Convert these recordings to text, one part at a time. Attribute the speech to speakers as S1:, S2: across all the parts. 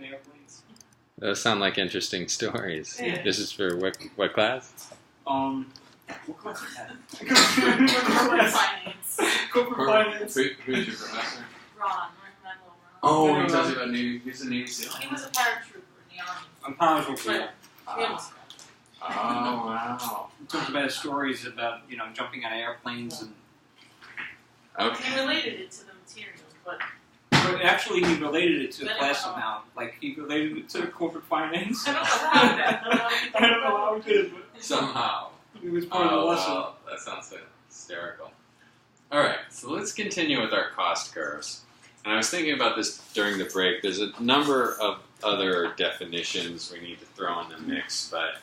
S1: airplanes.
S2: Those sound like interesting stories.
S1: Yeah.
S2: This is for what class?
S1: What class is that?
S3: Corporate finance.
S1: Corporate finance.
S4: Who's your professor?
S3: Ron.
S4: Oh, he tells you about Navy. He's a Navy SEAL.
S3: He was a paratrooper in the army.
S1: I'm powerful for you.
S3: But he almost
S4: Oh, wow.
S1: He talks about his stories about, jumping out of airplanes and...
S4: Okay.
S3: He related it to the materials, but
S1: But actually, he related it to the
S3: But
S1: class
S3: how?
S1: somehow. Like, he related it to corporate finance.
S3: I don't know how that.
S1: I don't know how he did, but
S4: Somehow.
S1: it was part of the lesson.
S4: Wow. That sounds hysterical. Alright, so let's continue with our cost curves. And I was thinking about this during the break. There's a number of other definitions we need to throw in the mix, but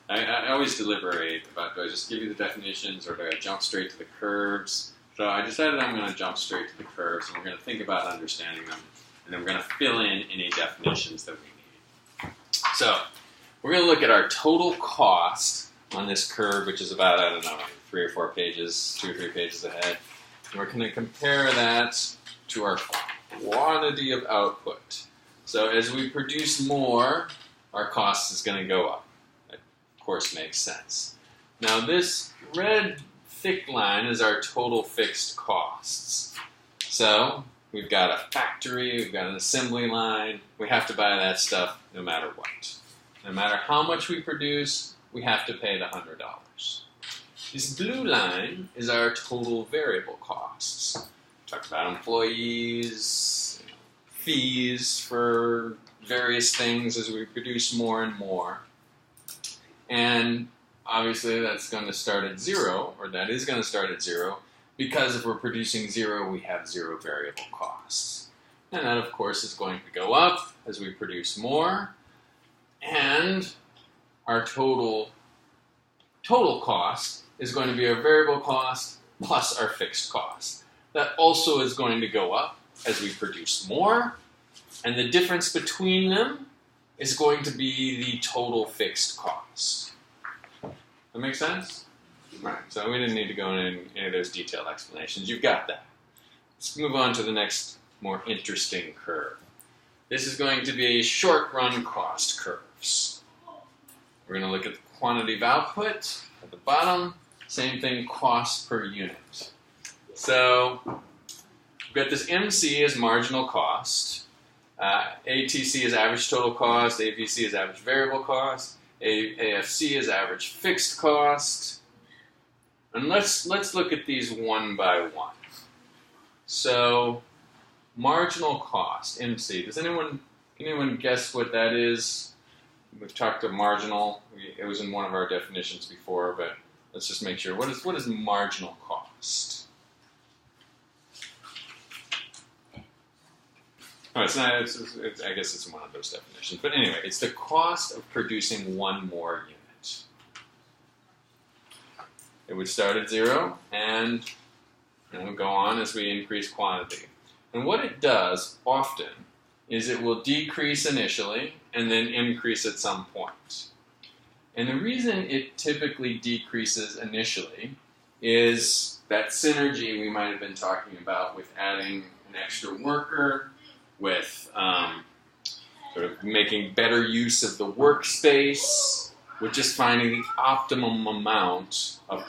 S4: I always deliberate about, do I just give you the definitions or do I jump straight to the curves? So I decided I'm going to jump straight to the curves, and we're going to think about understanding them, and then we're going to fill in any definitions that we need. So we're going to look at our total cost on this curve, which is about, 3 or 4 pages, 2 or 3 pages ahead. And we're going to compare that to our quantity of output. So as we produce more, our cost is going to go up. That, of course, makes sense. Now this red thick line is our total fixed costs. So we've got a factory, we've got an assembly line, we have to buy that stuff no matter what. No matter how much we produce, we have to pay the $100. This blue line is our total variable costs. Talk about employees, fees for various things as we produce more and more. And obviously that's going to start at 0, or that is going to start at 0, because if we're producing 0, we have 0 variable costs. And that, of course, is going to go up as we produce more. And our total cost is going to be our variable cost plus our fixed cost. That also is going to go up as we produce more. And the difference between them is going to be the total fixed cost. That make sense? Right, so we didn't need to go into any of those detailed explanations. You've got that. Let's move on to the next more interesting curve. This is going to be short-run cost curves. We're going to look at the quantity of output at the bottom. Same thing, cost per unit. So we've got this MC as marginal cost. ATC is average total cost. AVC is average variable cost. AFC is average fixed cost. And let's look at these one by one. So marginal cost, MC. Can anyone guess what that is? We've talked to marginal. It was in one of our definitions before, but let's just make sure. What is marginal cost? Oh, it's not. I guess it's one of those definitions. But anyway, it's the cost of producing one more unit. It would start at 0 and go on as we increase quantity. And what it does often is it will decrease initially and then increase at some point. And the reason it typically decreases initially is that synergy we might have been talking about with adding an extra worker, with sort of making better use of the workspace, with just finding the optimum amount of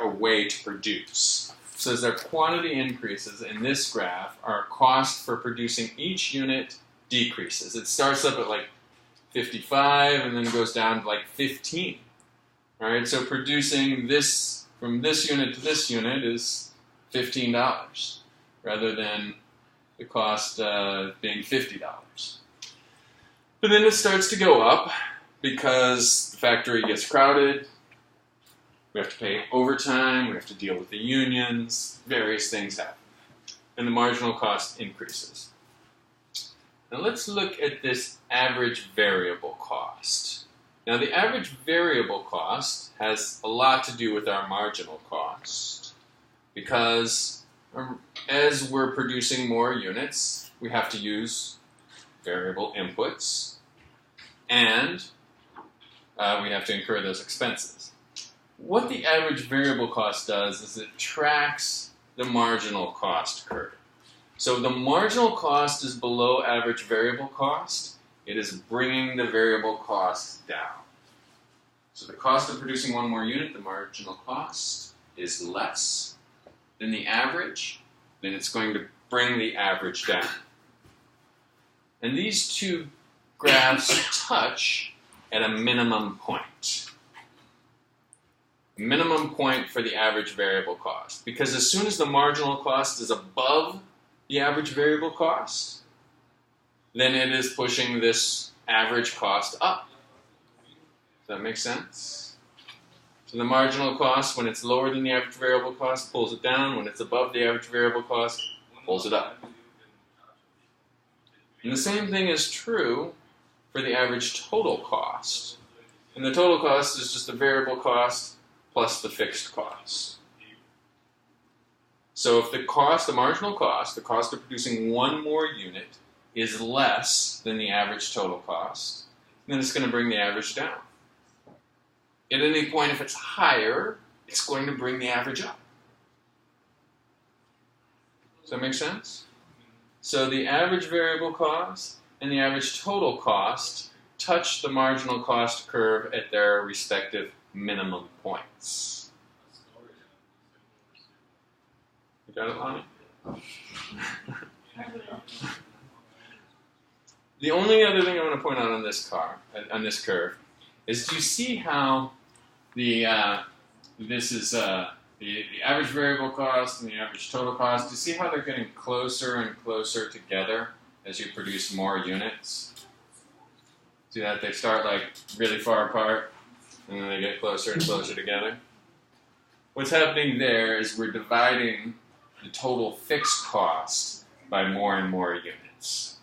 S4: a way to produce. So as our quantity increases in this graph, our cost for producing each unit decreases. It starts up at like 55 and then goes down to like 15. All right, so producing this from this unit to this unit is $15 rather than the cost being $50. But then it starts to go up because the factory gets crowded. We have to pay overtime, we have to deal with the unions, various things happen. And the marginal cost increases. Now let's look at this average variable cost. Now the average variable cost has a lot to do with our marginal cost because as we're producing more units, we have to use variable inputs and we have to incur those expenses. What the average variable cost does is it tracks the marginal cost curve. So the marginal cost is below average variable cost It is bringing the variable cost down. So the cost of producing one more unit, the marginal cost, is less than the average. Then it's going to bring the average down. And these two graphs touch at a minimum point. Minimum point for the average variable cost. Because as soon as the marginal cost is above the average variable cost, then it is pushing this average cost up. Does that make sense? So the marginal cost, when it's lower than the average variable cost, pulls it down. When it's above the average variable cost, pulls it up. And the same thing is true for the average total cost. And the total cost is just the variable cost plus the fixed cost. So if the cost, the marginal cost, the cost of producing one more unit is less than the average total cost, then it's going to bring the average down. At any point, if it's higher, it's going to bring the average up. Does that make sense? So the average variable cost and the average total cost touch the marginal cost curve at their respective minimum points. You got it, Lonnie? The only other thing I want to point out on this curve, is do you see how this is the average variable cost and the average total cost? Do you see how they're getting closer and closer together as you produce more units? See that they start like really far apart and then they get closer and closer together? What's happening there is we're dividing the total fixed cost by more and more units.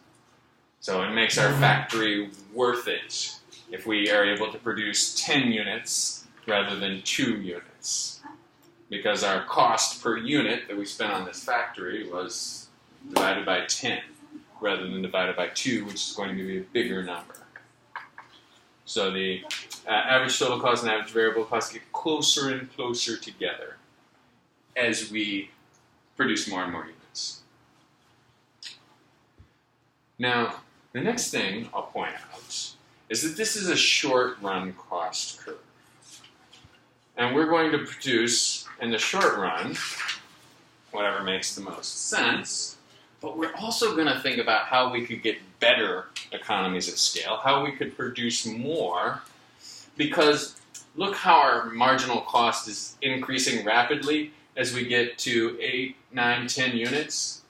S4: So it makes our factory worth it if we are able to produce 10 units rather than 2 units. Because our cost per unit that we spent on this factory was divided by 10 rather than divided by 2, which is going to be a bigger number. So the average total cost and average variable cost get closer and closer together as we produce more and more units. Now, the next thing I'll point out is that this is a short-run cost curve. And we're going to produce, in the short run, whatever makes the most sense, but we're also going to think about how we could get better economies of scale, how we could produce more, because look how our marginal cost is increasing rapidly as we get to 8, 9, 10 units.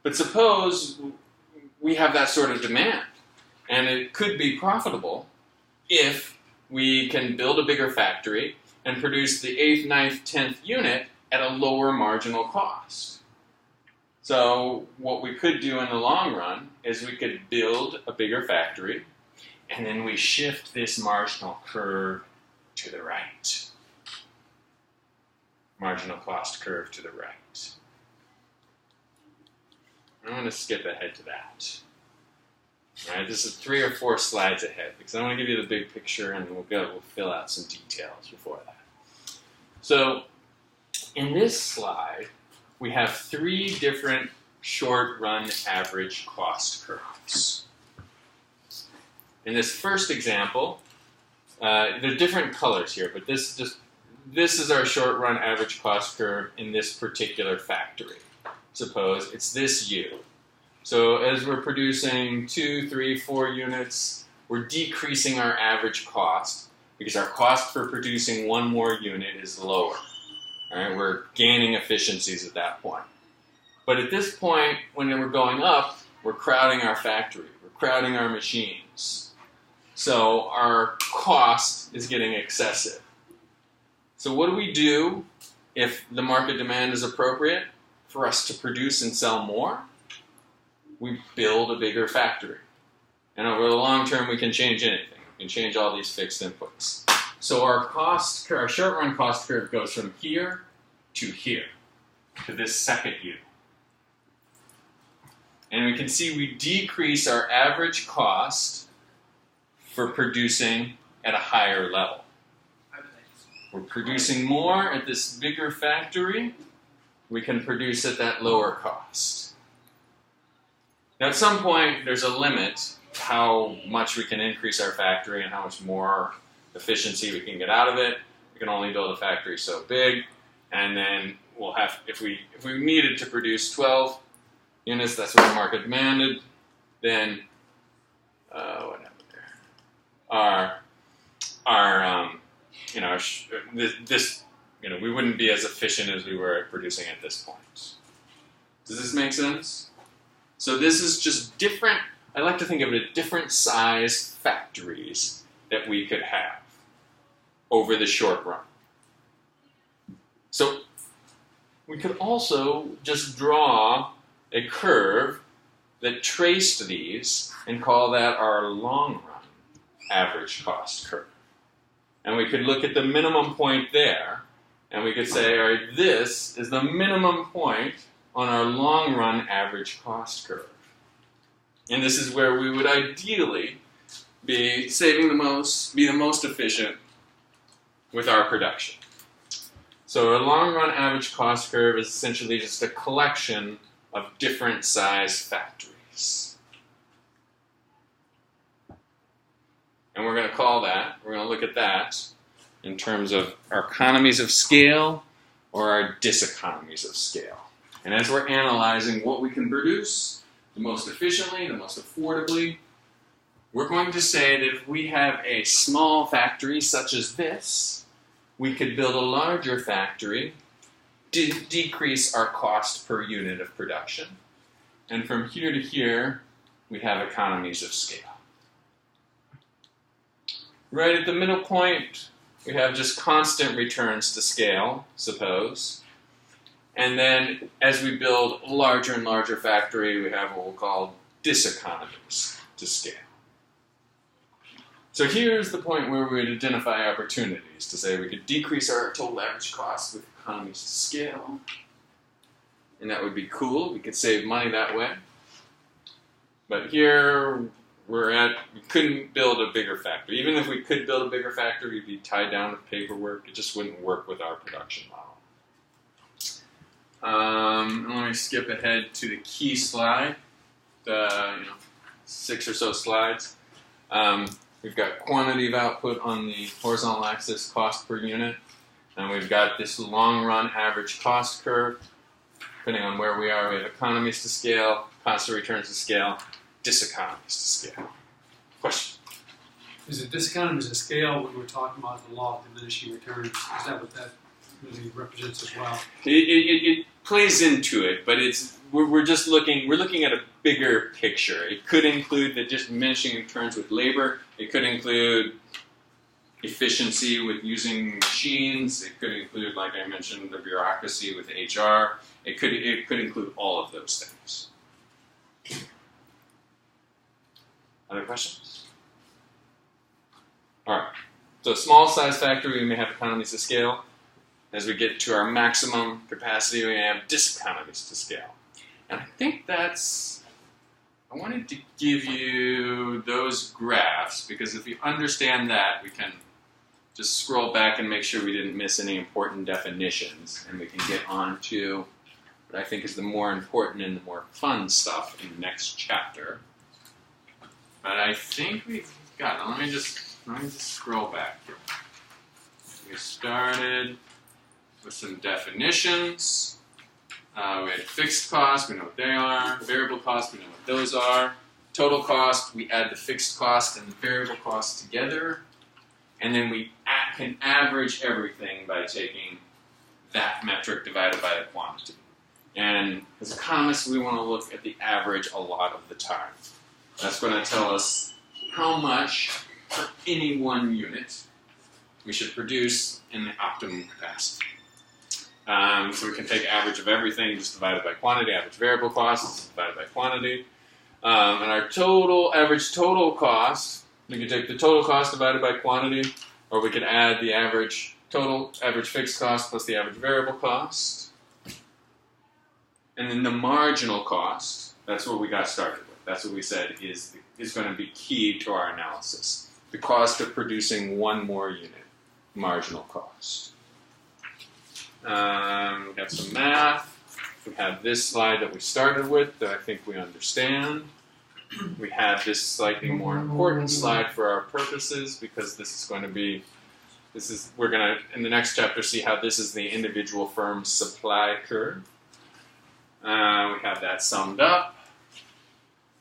S4: But suppose we have that sort of demand, and it could be profitable if we can build a bigger factory and produce the 8th, 9th, 10th unit at a lower marginal cost. So what we could do in the long run is we could build a bigger factory, and then we shift this marginal curve to the right. Marginal cost curve to the right. I'm going to skip ahead to that. All right, this is 3 or 4 slides ahead because I want to give you the big picture and we'll fill out some details before that. So in this slide, we have 3 different short-run average cost curves. In this first example, there are different colors here, but this is our short-run average cost curve in this particular factory. Suppose it's this U. So as we're producing 2, 3, 4 units, we're decreasing our average cost because our cost for producing one more unit is lower. All right, we're gaining efficiencies at that point. But at this point, when we're going up, we're crowding our factory. We're crowding our machines. So our cost is getting excessive. So what do we do if the market demand is appropriate for us to produce and sell more? We build a bigger factory. And over the long term, we can change anything. We can change all these fixed inputs. So our short-run cost curve goes from here, to this second U. And we can see we decrease our average cost for producing at a higher level. We're producing more at this bigger factory. We can produce at that lower cost. Now, at some point, there's a limit how much we can increase our factory and how much more efficiency we can get out of it. We can only build a factory so big, and then we'll have, if we needed to produce 12 units, that's what the market demanded, then what happened there? We wouldn't be as efficient as we were at producing at this point. Does this make sense? So this is just different. I like to think of it as different size factories that we could have over the short run. So we could also just draw a curve that traced these and call that our long run average cost curve. And we could look at the minimum point there, and we could say, all right, this is the minimum point on our long run average cost curve. And this is where we would ideally be saving the most, be the most efficient with our production. So a long run average cost curve is essentially just a collection of different size factories. And we're going to call that, we're going to look at that in terms of our economies of scale or our diseconomies of scale. And as we're analyzing what we can produce the most efficiently, the most affordably, we're going to say that if we have a small factory such as this, we could build a larger factory, decrease our cost per unit of production, and from here to here, we have economies of scale. Right at the middle point, we have just constant returns to scale, suppose. And then as we build a larger and larger factory, we have what we'll call diseconomies to scale. So here's the point where we would identify opportunities to say we could decrease our total average cost with economies to scale. And that would be cool. We could save money that way. But here we couldn't build a bigger factory. Even if we could build a bigger factory, we'd be tied down with paperwork. It just wouldn't work with our production model. Let me skip ahead to the key slide, the 6 or so slides. We've got quantity of output on the horizontal axis, cost per unit, and we've got this long-run average cost curve. Depending on where we are, we have economies to scale, constant returns to scale, diseconomies to scale. Question?
S5: Is it diseconomies of scale when we're talking about the law of diminishing returns? Is that what that really represents as well?
S4: It plays into it, but we're looking at a bigger picture. It could include the just diminishing returns with labor. It could include efficiency with using machines. It could include, like I mentioned, the bureaucracy with HR. It could include all of those things. Other questions? All right. So small size factory, we may have economies of scale. As we get to our maximum capacity, we have diseconomies to scale. And I think I wanted to give you those graphs, because if you understand that, we can just scroll back and make sure we didn't miss any important definitions, and we can get on to what I think is the more important and the more fun stuff in the next chapter. But I think we've got it. Let me just scroll back here. We started with some definitions. We had fixed costs, we know what they are. Variable costs, we know what those are. Total cost, we add the fixed cost and the variable cost together. And then we can average everything by taking that metric divided by the quantity. And as economists, we want to look at the average a lot of the time. That's going to tell us how much for any one unit we should produce in the optimum capacity. So we can take average of everything, just divided by quantity, average variable costs, divided by quantity. And our average total cost, we could take the total cost divided by quantity, or we could add the average fixed cost plus the average variable cost. And then the marginal cost, that's what we got started with. That's what we said is going to be key to our analysis. The cost of producing one more unit, marginal cost. We have some math. We have this slide that we started with that I think we understand. we have this slightly more important slide for our purposes because this is going to be, we're going to, in the next chapter, see how this is the individual firm's supply curve. We have that summed up.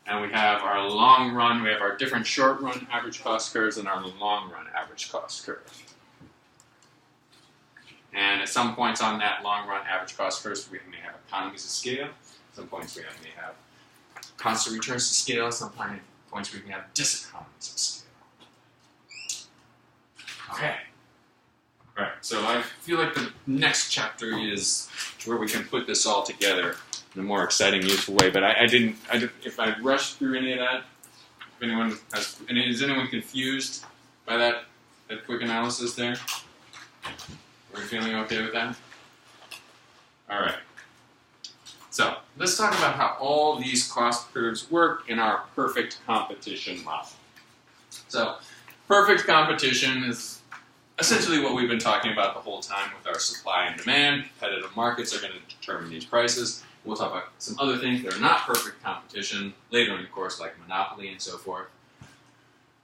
S4: And we have our long run, we have our different short run average cost curves and our long run average cost curve. And at some points on that long run average cost curve, we may have economies of scale. At some points we may have constant returns to scale. At some points we may have diseconomies of scale. Okay. All right, so I feel like the next chapter is where we can put this all together in a more exciting, useful way. But I didn't. If I rushed through any of that, if anyone is anyone confused by that quick analysis there? Are we feeling okay with that? All right. So let's talk about how all these cost curves work in our perfect competition model. So perfect competition is essentially what we've been talking about the whole time with our supply and demand. Competitive markets are going to determine these prices. We'll talk about some other things that are not perfect competition later in the course, like monopoly and so forth.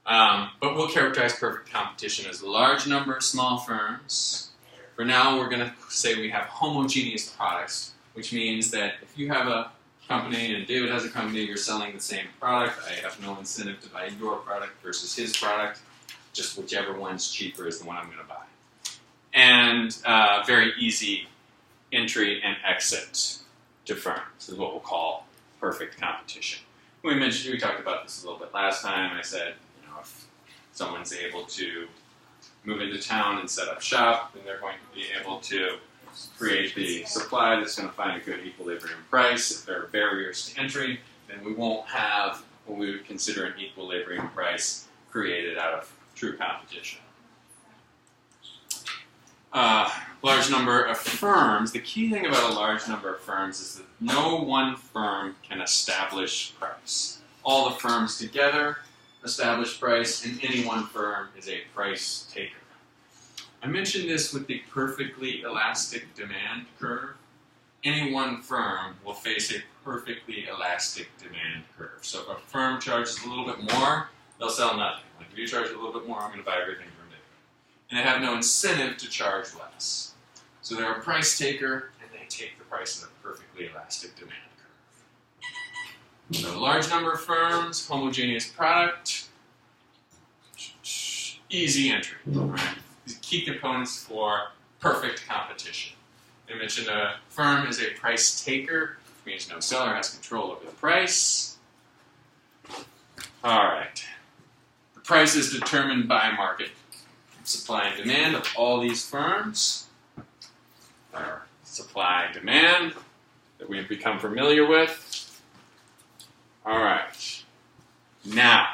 S4: But we'll characterize perfect competition as a large number of small firms. For now, we're going to say we have homogeneous products, which means that if you have a company and David has a company, you're selling the same product. I have no incentive to buy your product versus his product. Just whichever one's cheaper is the one I'm going to buy. And very easy entry and exit to firms. This is what we'll call perfect competition. We talked about this a little bit last time. I said, if someone's able to move into town and set up shop, then they're going to be able to create the supply that's going to find a good equilibrium price. If there are barriers to entry, then we won't have what we would consider an equilibrium price created out of true competition. Large number of firms. The key thing about a large number of firms is that no one firm can establish price. All the firms together establish price, and any one firm is a price taker. I mentioned this with the perfectly elastic demand curve. Any one firm will face a perfectly elastic demand curve. So if a firm charges a little bit more, they'll sell nothing. Like if you charge a little bit more, I'm going to buy everything from David. And they have no incentive to charge less. So they're a price taker, and they take the price of a perfectly elastic demand curve. So large number of firms, homogeneous product, easy entry. Right? These key components for perfect competition. I mentioned a firm is a price taker, which means no seller has control over the price. All right. The price is determined by market supply and demand of all these firms. Our supply and demand that we've become familiar with. All right. Now,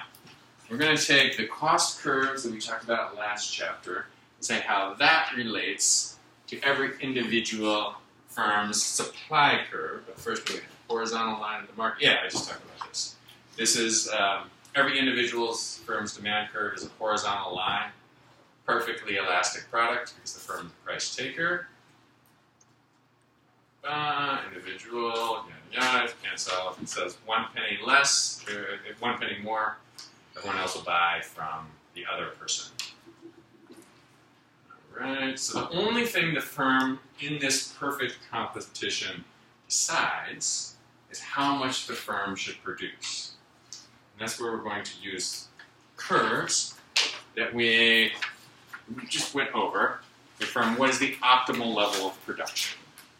S4: we're going to take the cost curves that we talked about last chapter and say how that relates to every individual firm's supply curve. But first, we have a horizontal line of the market. Yeah, I just talked about this. This is every individual firm's demand curve is a horizontal line. Perfectly elastic product because the firm's the price taker. Individual, yada, if you can't sell, if it says 1 penny less, if 1 penny more, everyone else will buy from the other person. Alright, so the only thing the firm in this perfect competition decides is how much the firm should produce. And that's where we're going to use curves that we just went over to determine what is the optimal level of production.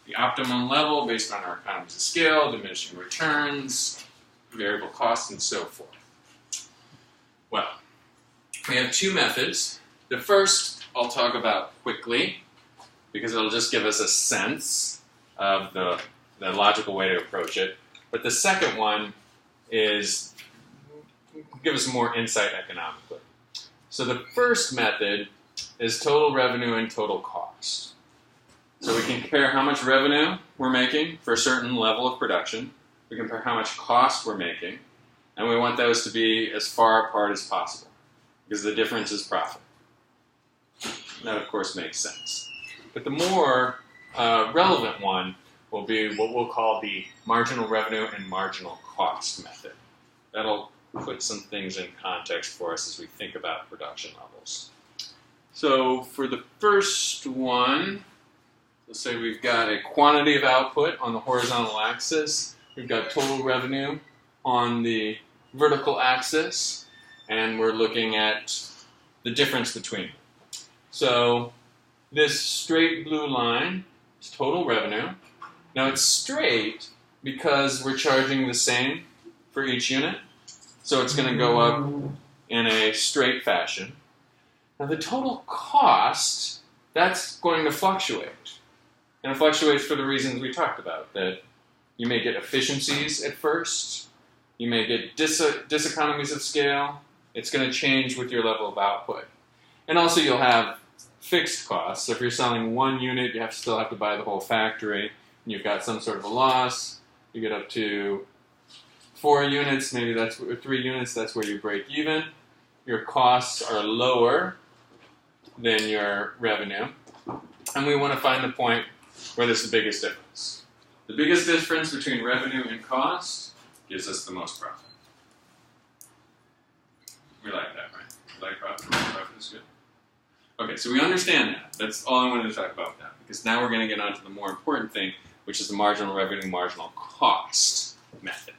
S4: The optimum level based on our economies of scale, diminishing returns, variable costs, and so forth. Well, we have two methods. The first I'll talk about quickly because it'll just give us a sense of the logical way to approach it. But the second one is give us more insight economically. So the first method is total revenue and total cost. So we can compare how much revenue we're making for a certain level of production. We compare how much cost we're making. And we want those to be as far apart as possible because the difference is profit. And that, of course, makes sense. But the more relevant one will be what we'll call the marginal revenue and marginal cost method. that'll put some things in context for us as we think about production levels. So for the first one, let's say we've got a quantity of output on the horizontal axis. We've got total revenue on the vertical axis, and we're looking at the difference between them. So this straight blue line is total revenue. Now it's straight because we're charging the same for each unit, so it's going to go up in a straight fashion. Now the total cost, that's going to fluctuate. And it fluctuates for the reasons we talked about, that you may get efficiencies at first, you may get diseconomies of scale. It's going to change with your level of output. And also you'll have fixed costs. So if you're selling one unit, you still have to buy the whole factory, and you've got some sort of a loss. You get up to 4 units, maybe that's 3 units, that's where you break even. Your costs are lower than your revenue. And we want to find the point where there's the biggest difference. The biggest difference between revenue and cost gives us the most profit. We like that, right? We like profit. Profit is good. Okay, so we understand that. That's all I wanted to talk about that, because now we're going to get on to the more important thing, which is the marginal revenue, marginal cost method.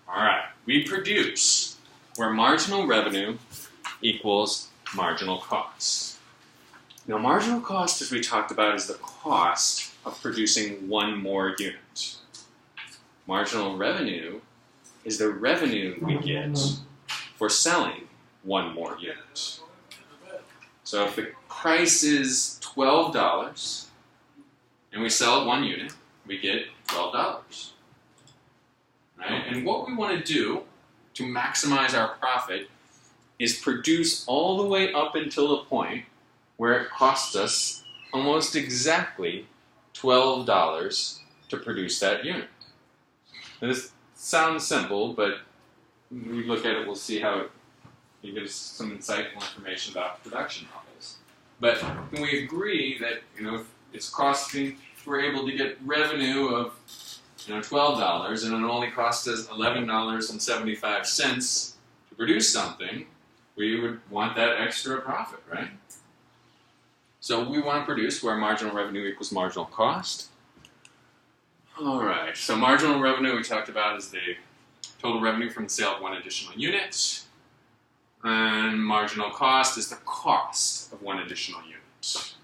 S4: All right, we produce where marginal revenue equals marginal cost. Now, marginal cost, as we talked about, is the cost of producing one more unit. Marginal revenue is the revenue we get for selling one more unit. So if the price is $12 and we sell 1 unit, we get $12. Right? And what we want to do to maximize our profit is produce all the way up until the point where it costs us almost exactly $12 to produce that unit. Now this sounds simple, but when we look at it, we'll see how it gives some insightful information about production levels. But when we agree that if it's costing, if we're able to get revenue of $12 and it only costs us $11.75 to produce something, we would want that extra profit, right? So we want to produce where marginal revenue equals marginal cost. All right, so marginal revenue we talked about is the total revenue from the sale of 1 additional unit. And marginal cost is the cost of 1 additional unit.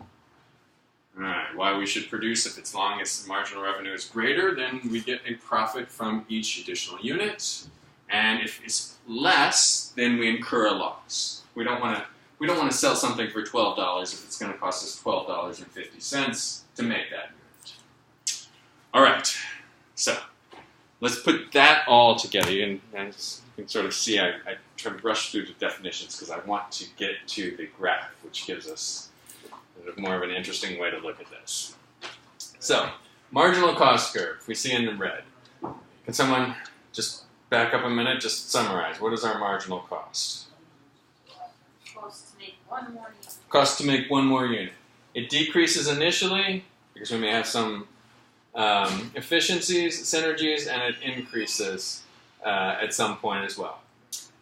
S4: All right, why we should produce if as long as marginal revenue is greater, then we get a profit from each additional unit. And if it's less, then we incur a loss. We don't want to sell something for $12 if it's going to cost us $12.50 to make that unit. All right, so let's put that all together, and you can sort of see I try to rush through the definitions because I want to get to the graph, which gives us more of an interesting way to look at this. So, marginal cost curve, we see in the red. Can someone just back up a minute, just summarize. What is our marginal cost?
S3: Cost to make 1 more unit.
S4: Cost to make 1 more unit. It decreases initially because we may have some efficiencies, synergies, and it increases at some point as well.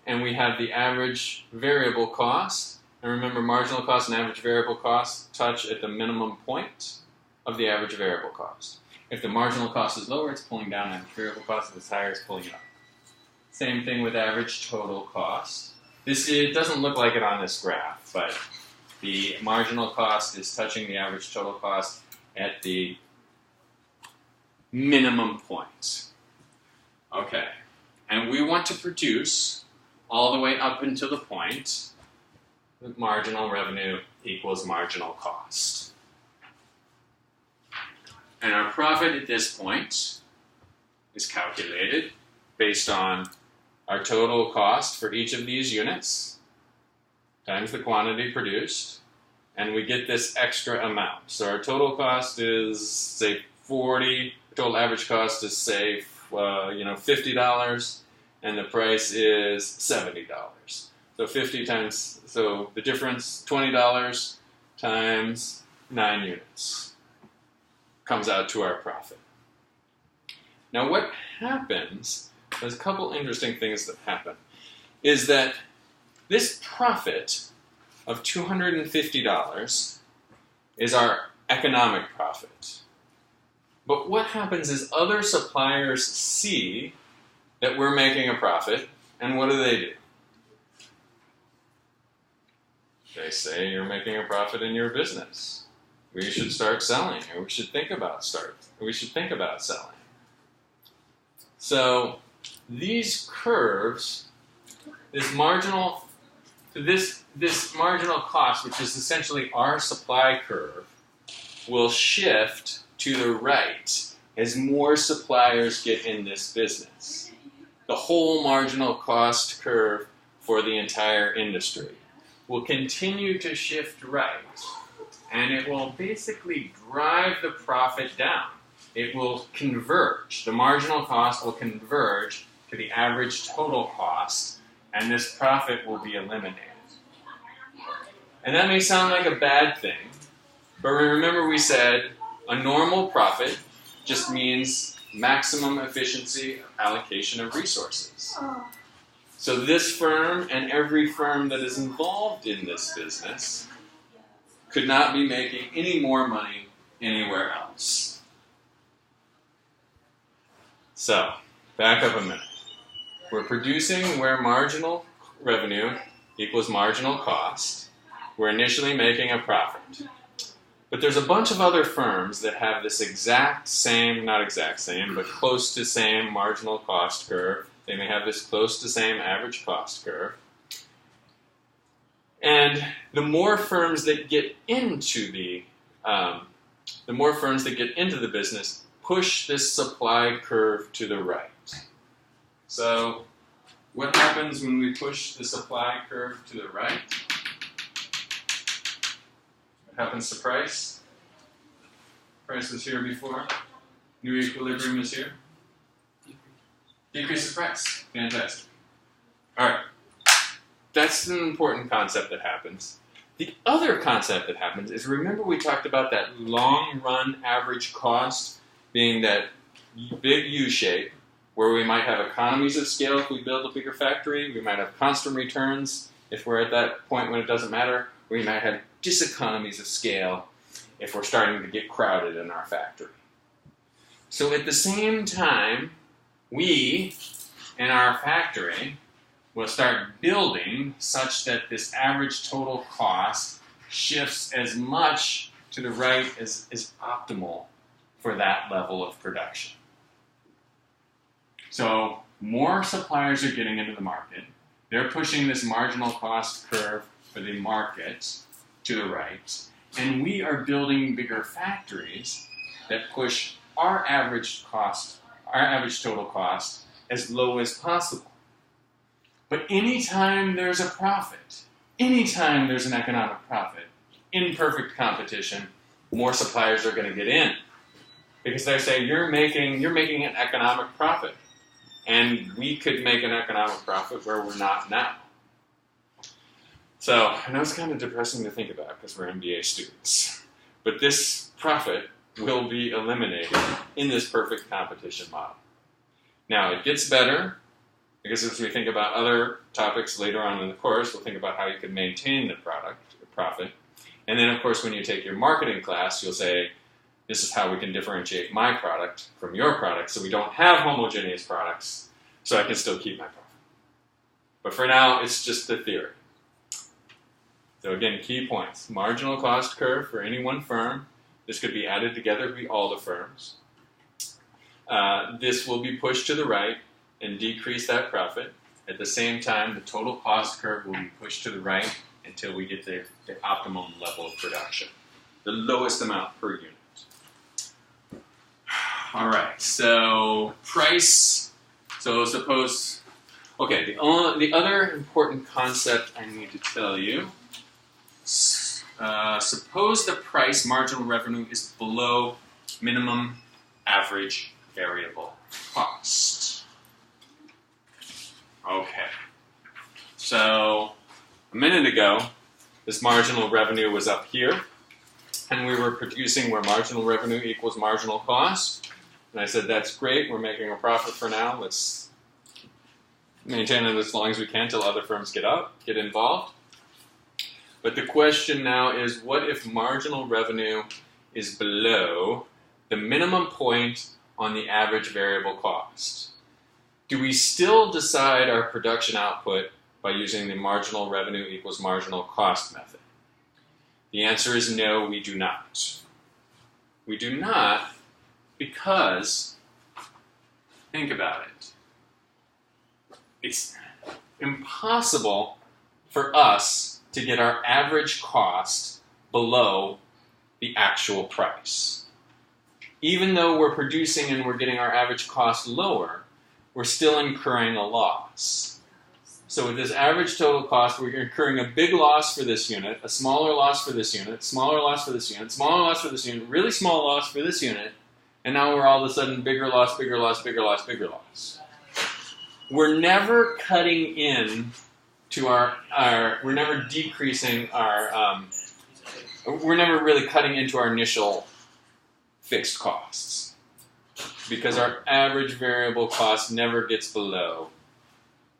S4: And we have the average variable cost. And remember, marginal cost and average variable cost touch at the minimum point of the average variable cost. If the marginal cost is lower, it's pulling down average variable cost. If it's higher, it's pulling it up. Same thing with average total cost. It doesn't look like it on this graph, but the marginal cost is touching the average total cost at the minimum point. Okay, and we want to produce all the way up until the point that marginal revenue equals marginal cost. And our profit at this point is calculated based on our total cost for each of these units times the quantity produced, and we get this extra amount. So our total cost is, say, 40, total average cost is, say, $50, and the price is $70. So 50 times, so the difference, $20 times 9 units comes out to our profit. Now what happens there's a couple interesting things that happen. Is that this profit of $250 is our economic profit. But what happens is other suppliers see that we're making a profit, and what do? They say you're making a profit in your business. We should start selling, or we should think about selling. So these curves, this marginal cost, which is essentially our supply curve, will shift to the right as more suppliers get in this business. The whole marginal cost curve for the entire industry will continue to shift right, and it will basically drive the profit down. It will converge. The marginal cost will converge to the average total cost, and this profit will be eliminated. And that may sound like a bad thing, but remember we said a normal profit just means maximum efficiency allocation of resources. So this firm and every firm that is involved in this business could not be making any more money anywhere else. So, back up a minute. We're producing where marginal revenue equals marginal cost. We're initially making a profit. But there's a bunch of other firms that have this exact same, not exact same, but close to same marginal cost curve. They may have this close to same average cost curve. And the more firms that get into the business push this supply curve to the right. So what happens when we push the supply curve to the right? What happens to price? Price was here before. New equilibrium is here. Decrease the price. Fantastic. All right. That's an important concept that happens. The other concept that happens is, remember we talked about that long-run average cost being that big U shape, where we might have economies of scale if we build a bigger factory. We might have constant returns if we're at that point when it doesn't matter. We might have diseconomies of scale if we're starting to get crowded in our factory. So at the same time, we, in our factory, will start building such that this average total cost shifts as much to the right as is optimal for that level of production. So more suppliers are getting into the market. They're pushing this marginal cost curve for the market to the right. And we are building bigger factories that push our average total cost as low as possible. But anytime there's a profit, anytime there's an economic profit, in perfect competition, more suppliers are going to get in. Because they're saying, you're making an economic profit. And we could make an economic profit where we're not now. So, I know it's kind of depressing to think about because we're MBA students. But this profit will be eliminated in this perfect competition model. Now, it gets better, because as we think about other topics later on in the course, we'll think about how you can maintain the profit. And then, of course, when you take your marketing class, you'll say, this is how we can differentiate my product from your product so we don't have homogeneous products so I can still keep my profit. But for now, it's just the theory. So again, key points. Marginal cost curve for any one firm. This could be added together to be all the firms. This will be pushed to the right and decrease that profit. At the same time, the total cost curve will be pushed to the right until we get the optimum level of production. The lowest amount per unit. All right, so price. So suppose, okay, the other important concept I need to tell you, suppose the price marginal revenue is below minimum average variable cost. Okay, so a minute ago, this marginal revenue was up here, and we were producing where marginal revenue equals marginal cost. And I said, that's great, we're making a profit for now, let's maintain it as long as we can till other firms get involved. But the question now is, what if marginal revenue is below the minimum point on the average variable cost? Do we still decide our production output by using the marginal revenue equals marginal cost method? The answer is no, we do not. We do not because, think about it, it's impossible for us to get our average cost below the actual price. Even though we're producing and we're getting our average cost lower, we're still incurring a loss. So with this average total cost, we're incurring a big loss for this unit, a smaller loss for this unit, smaller loss for this unit, smaller loss for this unit, really small loss for this unit, and now we're all of a sudden bigger loss, bigger loss, bigger loss, bigger loss. We're never cutting in to we're never decreasing we're never really cutting into our initial fixed costs because our average variable cost never gets below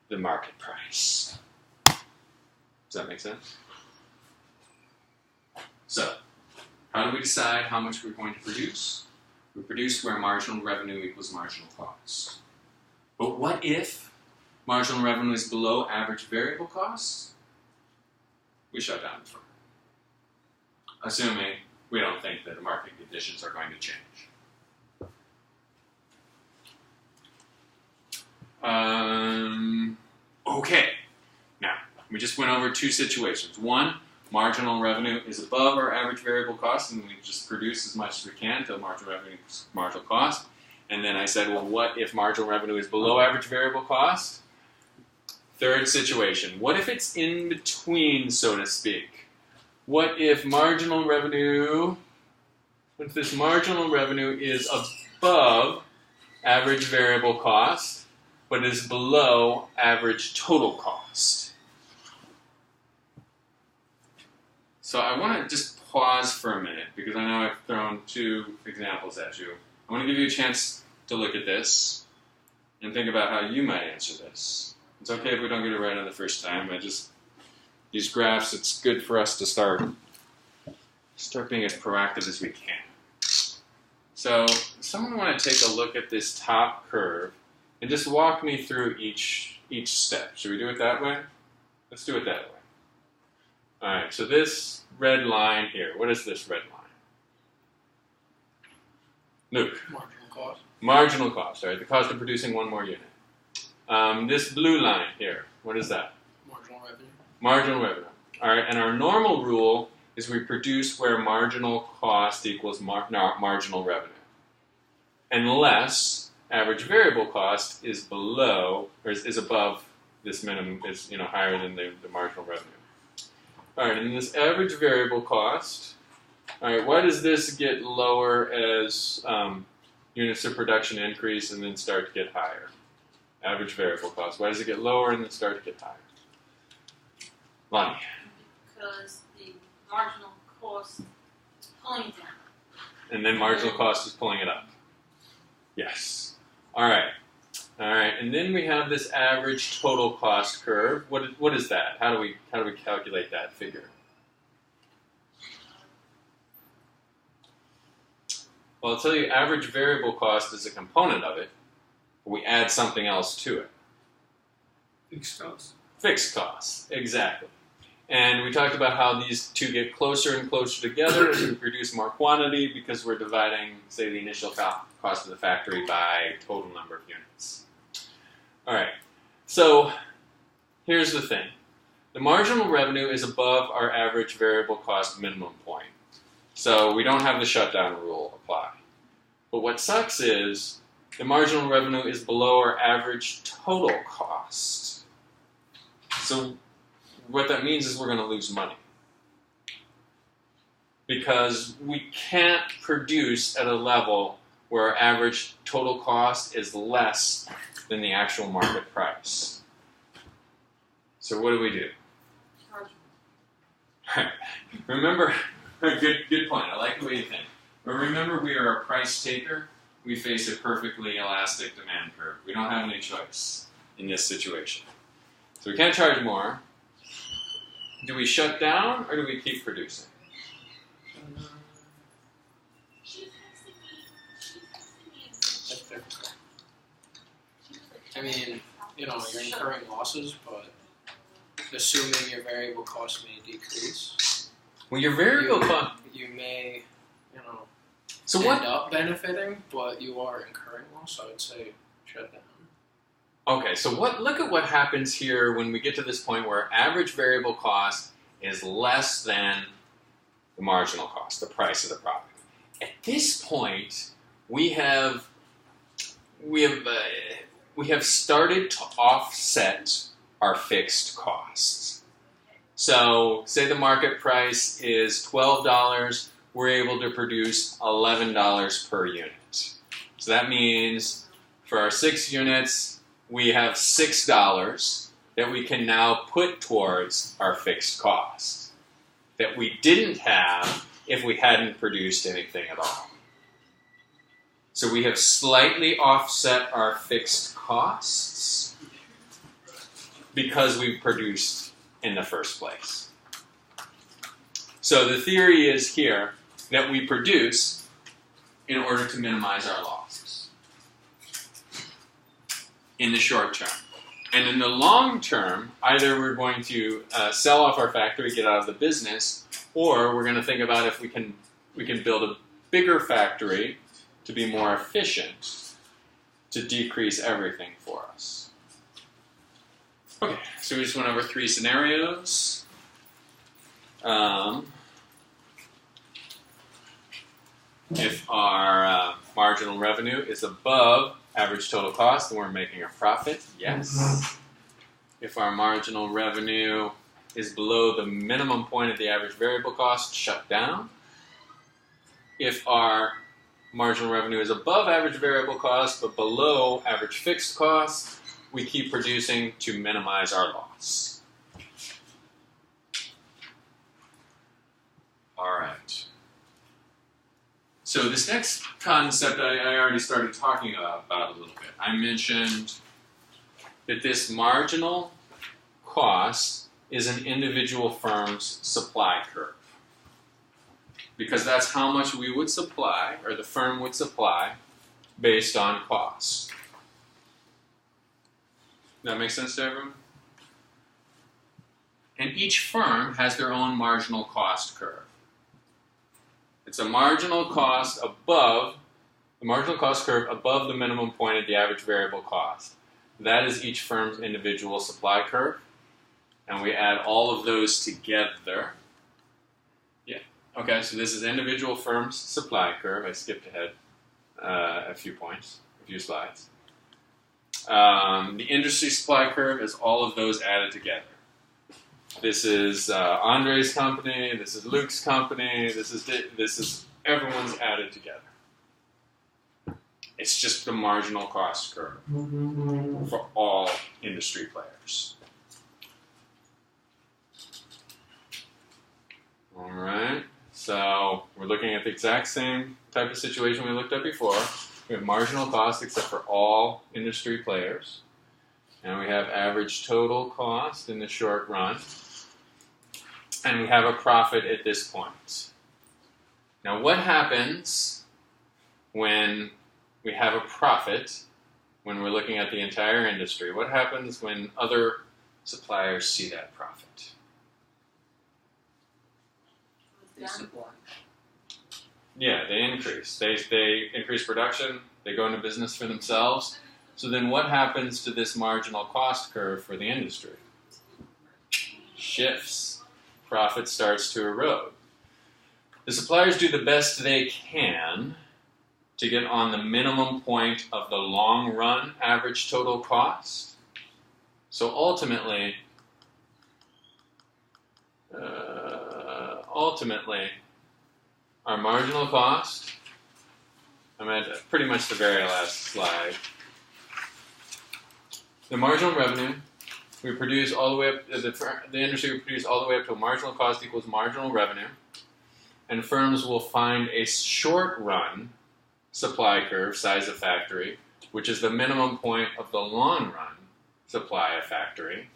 S4: the market price. Does that make sense? So, how do we decide how much we're going to produce? We produce where marginal revenue equals marginal cost. But what if marginal revenue is below average variable cost? We shut down the firm, assuming we don't think that the market conditions are going to change. Okay, now we just went over two situations. One, marginal revenue is above our average variable cost, and we just produce as much as we can until marginal revenue is marginal cost. And then I said, well, what if marginal revenue is below average variable cost? Third situation, what if it's in between, so to speak? What if this marginal revenue is above average variable cost, but is below average total cost? So I want to just pause for a minute, because I know I've thrown two examples at you. I want to give you a chance to look at this and think about how you might answer this. It's okay if we don't get it right on the first time. These graphs, it's good for us to start being as proactive as we can. So, someone want to take a look at this top curve and just walk me through each step. Should we do it that way? Let's do it that way. All right, so this red line here, what is this red line? Luke.
S6: Marginal cost.
S4: Marginal cost, all right, the cost of producing one more unit. This blue line here, what is that?
S6: Marginal revenue.
S4: Marginal revenue. All right, and our normal rule is we produce where marginal cost equals marginal revenue, unless average variable cost is below or is above this minimum, is higher than the marginal revenue. All right, and this average variable cost. All right, why does this get lower as units of production increase and then start to get higher? Average variable cost. Why does it get lower and then start to get higher? Lonnie.
S3: Because the marginal cost is pulling it down.
S4: And then marginal cost is pulling it up. Yes. All right. And then we have this average total cost curve. What is that? How do we calculate that figure? Well, I'll tell you, average variable cost is a component of it, but we add something else to it.
S5: Fixed costs.
S4: Fixed costs, exactly. And we talked about how these two get closer and closer together as we produce more quantity because we're dividing, say, the initial cost of the factory by total number of units. All right, so here's the thing. The marginal revenue is above our average variable cost minimum point. So we don't have the shutdown rule apply. But what sucks is the marginal revenue is below our average total cost. So what that means is we're going to lose money. Because we can't produce at a level where our average total cost is less than the actual market price. So what do? Remember, good point. I like the way you think. But remember, we are a price taker. We face a perfectly elastic demand curve. We don't have any choice. in this situation. So we can't charge more. Do we shut down or do we keep producing?
S6: That's difficult. I mean, you're incurring losses, but assuming your variable costs may decrease,
S4: Well, your variable cost.
S6: you may,
S4: So
S6: end
S4: what?
S6: up benefiting, but you are incurring loss. So I would say shut down.
S4: Okay, so look at what happens here when we get to this point where average variable cost is less than the marginal cost, the price of the product. At this point, we have started to offset our fixed costs. So, say the market price is $12, we're able to produce $11 per unit. So that means for our 6 units, we have $6 that we can now put towards our fixed cost that we didn't have if we hadn't produced anything at all. So we have slightly offset our fixed costs because we produced in the first place. So the theory is here that we produce in order to minimize our losses in the short term. And in the long term, either we're going to sell off our factory, get out of the business, or we're going to think about if we can build a bigger factory to be more efficient, to decrease everything for us. Okay, so we just went over 3 scenarios. If our marginal revenue is above average total cost, then we're making a profit, yes. If our marginal revenue is below the minimum point of the average variable cost, shut down. If our marginal revenue is above average variable cost but below average fixed cost, we keep producing to minimize our loss. All right. So this next concept I already started talking about a little bit. I mentioned that this marginal cost is an individual firm's supply curve. Because that's how much we would supply, or the firm would supply, based on cost. That make sense to everyone? And each firm has their own marginal cost curve. It's a marginal cost above, the marginal cost curve above the minimum point of the average variable cost. That is each firm's individual supply curve. And we add all of those together. Yeah. Okay, so this is individual firm's supply curve. I skipped ahead a few slides. The industry supply curve is all of those added together. This is Andre's company, this is Luke's company, this is everyone's added together. It's just the marginal cost curve for all industry players. All right, so we're looking at the exact same type of situation we looked at before. We have marginal cost except for all industry players. And we have average total cost in the short run. And we have a profit at this point. Now what happens when we have a profit, when we're looking at the entire industry? What happens when other suppliers see that profit?
S6: They supply.
S4: Yeah, they increase. They increase production. They go into business for themselves. So then what happens to this marginal cost curve for the industry? Shifts. Profit starts to erode. The suppliers do the best they can to get on the minimum point of the long run average total cost. So ultimately, our marginal cost, I'm at pretty much the very last slide. The marginal revenue, we produce all the way up, the industry will produce all the way up to a marginal cost equals marginal revenue. And firms will find a short run supply curve, size of factory, which is the minimum point of the long run supply a factory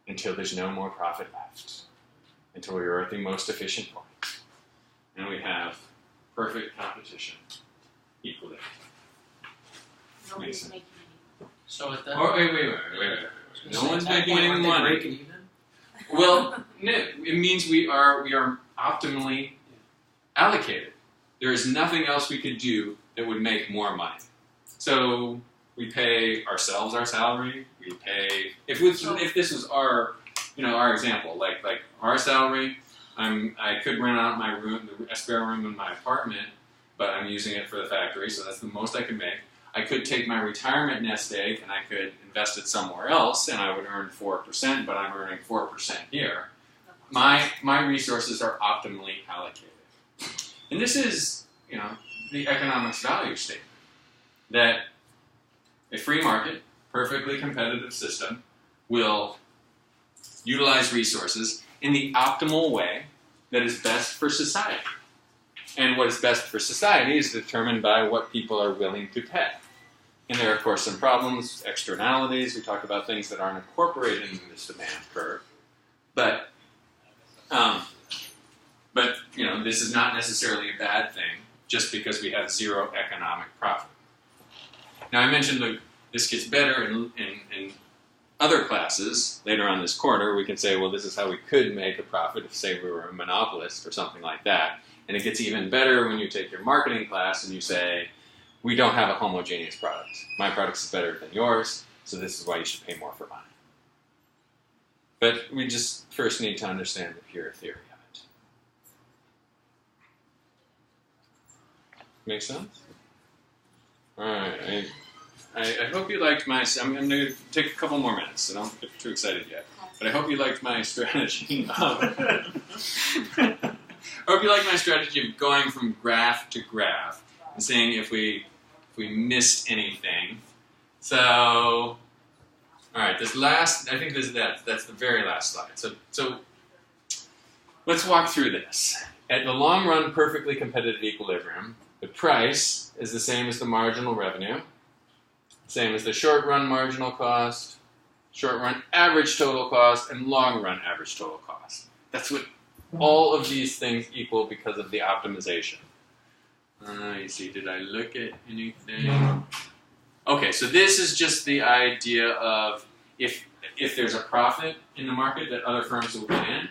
S4: until there's no more profit left, until we are at the most efficient point. And we have perfect competition, equilibrium.
S3: Nobody's
S4: sense.
S3: making any.
S6: So at that,
S4: Oh, wait. No one's making any money.
S6: Break it even?
S4: Well, no, it means we are optimally allocated. There is nothing else we could do that would make more money. So we pay ourselves our salary. We pay if this was our example, like our salary. I could rent out my room, a spare room in my apartment, but I'm using it for the factory, so that's the most I could make. I could take my retirement nest egg and I could invest it somewhere else, and I would earn 4%, but I'm earning 4% here. My resources are optimally allocated. And this is, the economics value statement. That a free market, perfectly competitive system will utilize resources in the optimal way that is best for society. And what is best for society is determined by what people are willing to pay. And there are, of course, some problems, externalities. We talk about things that aren't incorporated into this demand curve. But this is not necessarily a bad thing just because we have zero economic profit. Now, I mentioned that this gets better in other classes. Later on this quarter, we can say, well, this is how we could make a profit if, say, we were a monopolist or something like that. And it gets even better when you take your marketing class and you say, we don't have a homogeneous product. My product is better than yours, so this is why you should pay more for mine. But we just first need to understand the pure theory of it. Make sense? All right. I hope you liked my... I'm going to take a couple more minutes, so don't get too excited yet. But I hope you liked my strategy of... I hope you like my strategy of going from graph to graph and seeing if we missed anything. So, all right, this last, I think that's the very last slide. So let's walk through this. At the long run, perfectly competitive equilibrium, the price is the same as the marginal revenue, same as the short run marginal cost, short run average total cost, and long run average total cost. That's what all of these things equal because of the optimization. You see, did I look at anything? Okay, so this is just the idea of if there's a profit in the market that other firms will get in,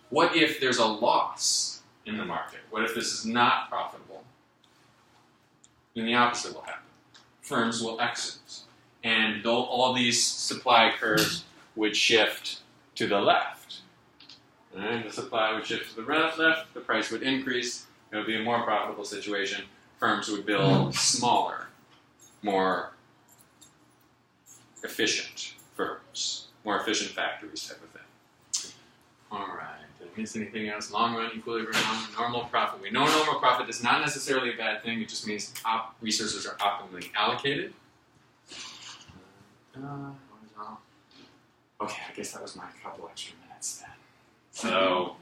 S4: what if there's a loss in the market? What if this is not profitable? Then the opposite will happen. Firms will exit. And all these supply curves would shift to the left. And the supply would shift to the left, the price would increase, it would be a more profitable situation. Firms would build smaller, more efficient firms, more efficient factories type of thing. All right, did I miss anything else? Long run equilibrium, normal profit. We know normal profit is not necessarily a bad thing. It just means resources are optimally allocated. Okay, I guess that was my couple extra minutes then. So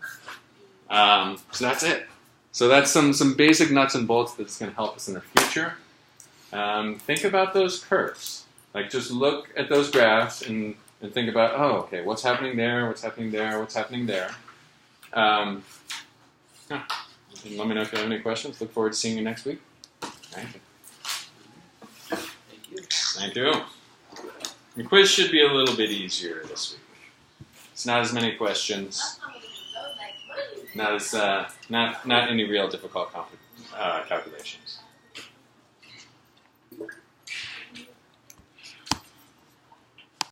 S4: that's it. So that's some basic nuts and bolts that's going to help us in the future. Think about those curves. Like, just look at those graphs and think about, oh, okay, what's happening there, what's happening there, what's happening there. And let me know if you have any questions. Look forward to seeing you next week. Thank you. Thank you. The quiz should be a little bit easier this week. It's not as many questions. Not any real difficult calculations.